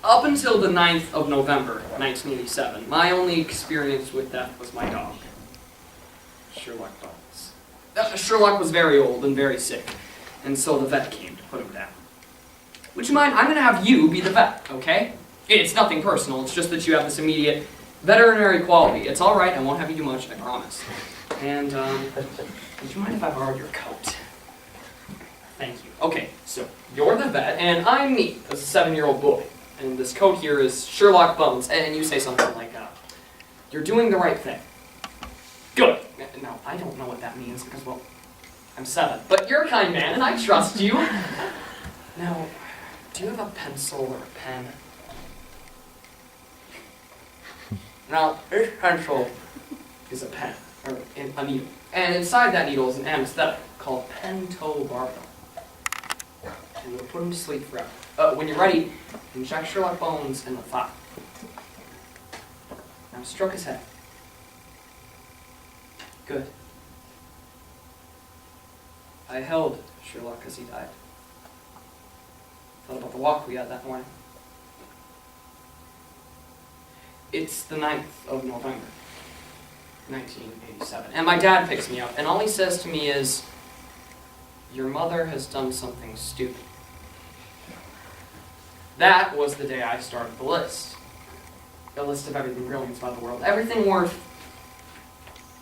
Up until the 9th of November, 1987, my only experience with death was my dog, Sherlock Bones. Sherlock was very old and very sick, and so the vet came to put him down. Would you mind? I'm going to have you be the vet, okay? It's nothing personal, it's just that you have this immediate veterinary quality. It's all right, I won't have you do much, I promise. And, would you mind if I borrowed your coat? Thank you. Okay, so you're the vet, and I'm me, as a 7-year-old boy. And this coat here is Sherlock Bones, and you say something like, you're doing the right thing. Good. Now, I don't know what that means, because, well, I'm 7. But you're a kind man, and I trust you. Now, do you have a pencil or a pen? Now, this pencil is a pen, or a needle. And inside that needle is an anesthetic called pentobarbital. And we'll put him to sleep forever. When you're ready, inject Sherlock Bones in the thigh. Now, stroke his head. Good. I held Sherlock as he died. Thought about the walk we had that morning. It's the 9th of November, 1987. And my dad picks me up, and all he says to me is, "Your mother has done something stupid." That was the day I started the list. A list of everything brilliant about the world. Everything worth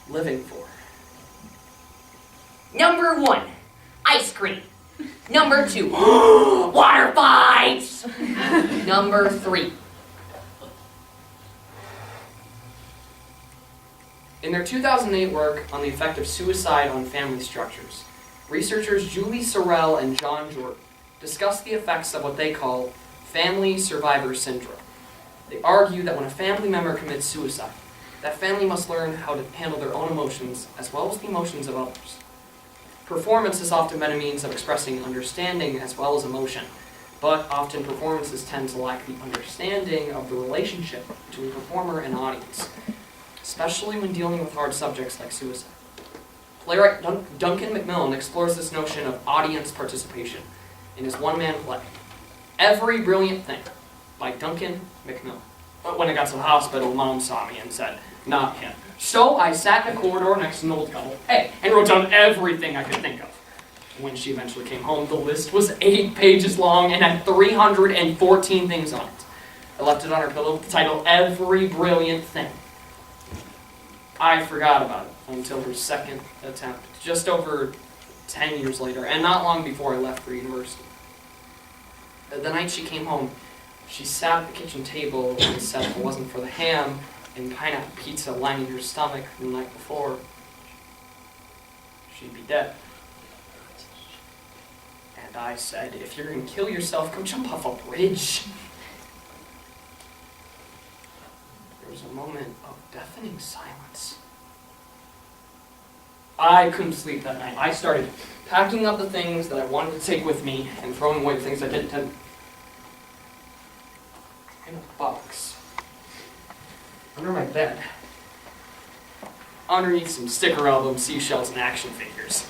living for. Number 1, ice cream. Number 2, water fights. Number 3. In their 2008 work on the effect of suicide on family structures, researchers Julie Sorrell and John Jordan discussed the effects of what they call family survivor syndrome. They argue that when a family member commits suicide, that family must learn how to handle their own emotions as well as the emotions of others. Performance has often been a means of expressing understanding as well as emotion, but often performances tend to lack the understanding of the relationship between performer and audience, especially when dealing with hard subjects like suicide. Playwright Duncan Macmillan explores this notion of audience participation in his one-man play, Every Brilliant Thing, by Duncan Macmillan. But when I got to the hospital, Mom saw me and said, "Not him." So I sat in the corridor next to an old couple, and wrote down everything I could think of. When she eventually came home, the list was 8 pages long and had 314 things on it. I left it on her pillow with the title, Every Brilliant Thing. I forgot about it until her second attempt, just over 10 years later, and not long before I left for university. The night she came home, she sat at the kitchen table and said if it wasn't for the ham and pineapple pizza lining her stomach from the night before, she'd be dead. And I said, if you're going to kill yourself, go jump off a bridge. There was a moment of deafening silence. I couldn't sleep that night. I started packing up the things that I wanted to take with me and throwing away the things I didn't. In a box under my bed, underneath some sticker albums, seashells, and action figures.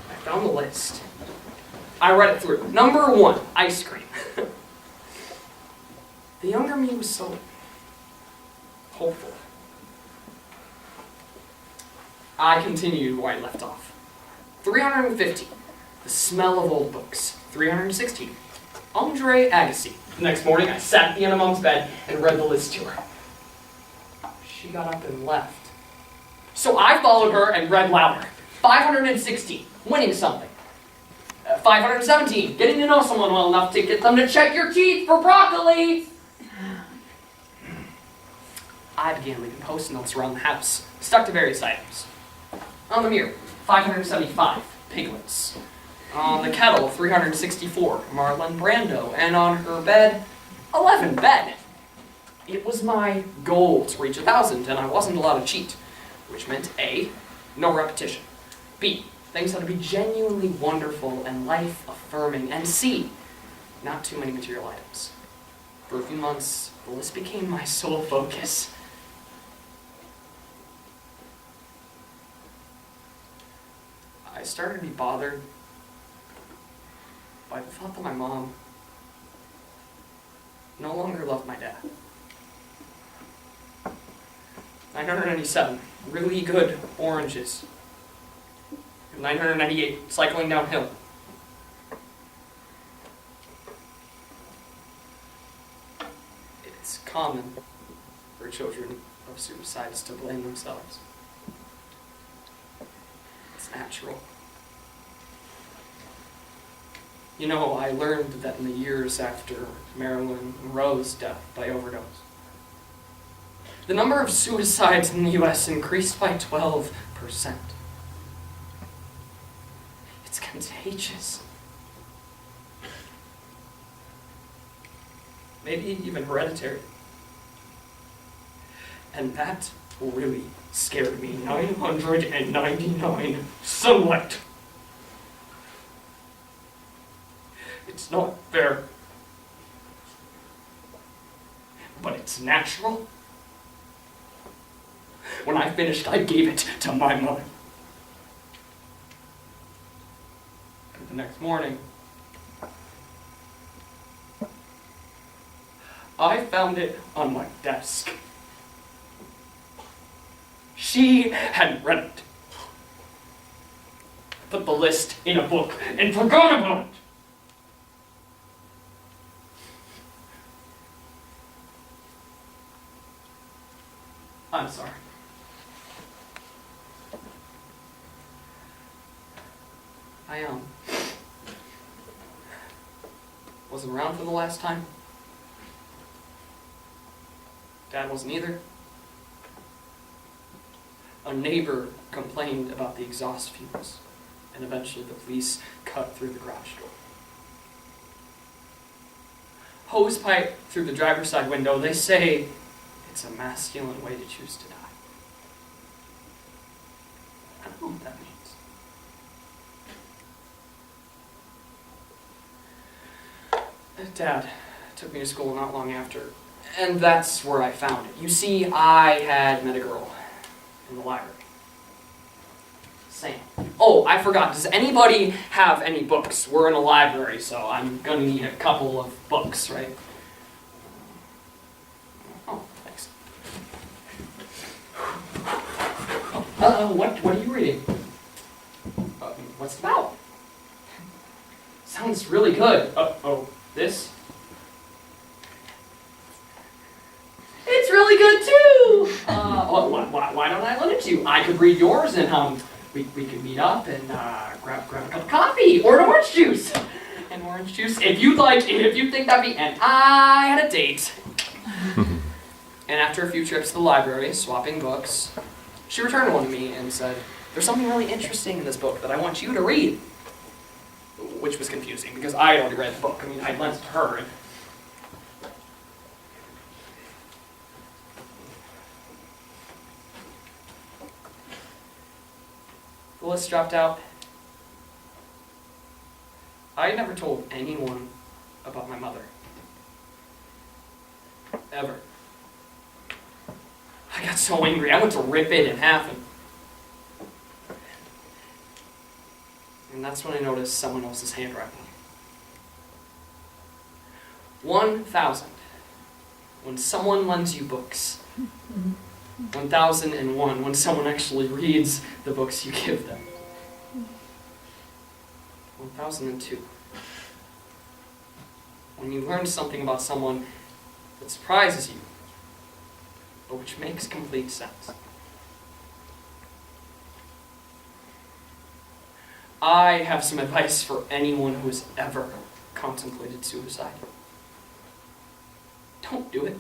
I found the list. I read it through. Number 1, ice cream. The younger me was so hopeful. I continued where I left off. 350, the smell of old books. 316, Andre Agassi. The next morning, I sat at the end of Mom's bed and read the list to her. She got up and left. So I followed her and read louder. 516, winning something. 517, getting to know someone well enough to get them to check your teeth for broccoli. I began leaving post notes around the house, stuck to various items. On the mirror, 575, piglets. On the kettle, 364, Marlon Brando. And on her bed, 11, bed. It was my goal to reach 1,000, and I wasn't allowed to cheat, which meant A, no repetition. B, things had to be genuinely wonderful and life-affirming. And C, not too many material items. For a few months, the list became my sole focus. I started to be bothered by the thought that my mom no longer love my dad. 997, really good oranges. 998, cycling downhill. It's common for children of suicides to blame themselves. It's natural. You know, I learned that in the years after Marilyn Monroe's death by overdose, the number of suicides in the US increased by 12%. It's contagious. Maybe even hereditary. And that really scared me. 999 sunlight. It's not fair. But it's natural. When I finished, I gave it to my mother. And the next morning, I found it on my desk. She hadn't read it. Put the list in a book and forgot about it. I'm sorry. I wasn't around for the last time. Dad wasn't either. A neighbor complained about the exhaust fumes, and eventually the police cut through the garage door. Hose pipe through the driver's side window, they say it's a masculine way to choose to die. I don't know what that means. Dad took me to school not long after, and that's where I found it. You see, I had met a girl in the library. Sam. Oh, I forgot. Does anybody have any books? We're in a library, so I'm going to need a couple of books, right? Oh, thanks. What are you reading? What's it about? Sounds really good. This? It's really good too! Why don't I lend it to you? I could read yours and we could meet up and grab a cup of coffee or an orange juice. An orange juice if you'd like, if you think that'd be, and I had a date. And after a few trips to the library, swapping books, she returned one to me and said, "There's something really interesting in this book that I want you to read." Which was confusing because I had already read the book. I mean, I lent it to her. And the list dropped out. I had never told anyone about my mother. Ever. I got so angry, I went to rip it in half. And that's when I noticed someone else's handwriting. 1,000. When someone lends you books. 1001. When someone actually reads the books you give them. 1002. When you learn something about someone that surprises you, but which makes complete sense. I have some advice for anyone who has ever contemplated suicide. Don't do it.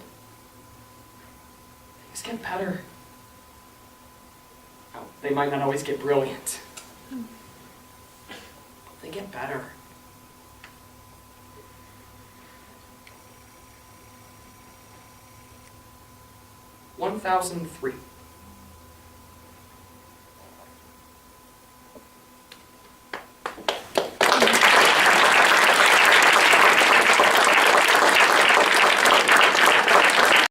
Things get better. Now, they might not always get brilliant, but they get better. (1003)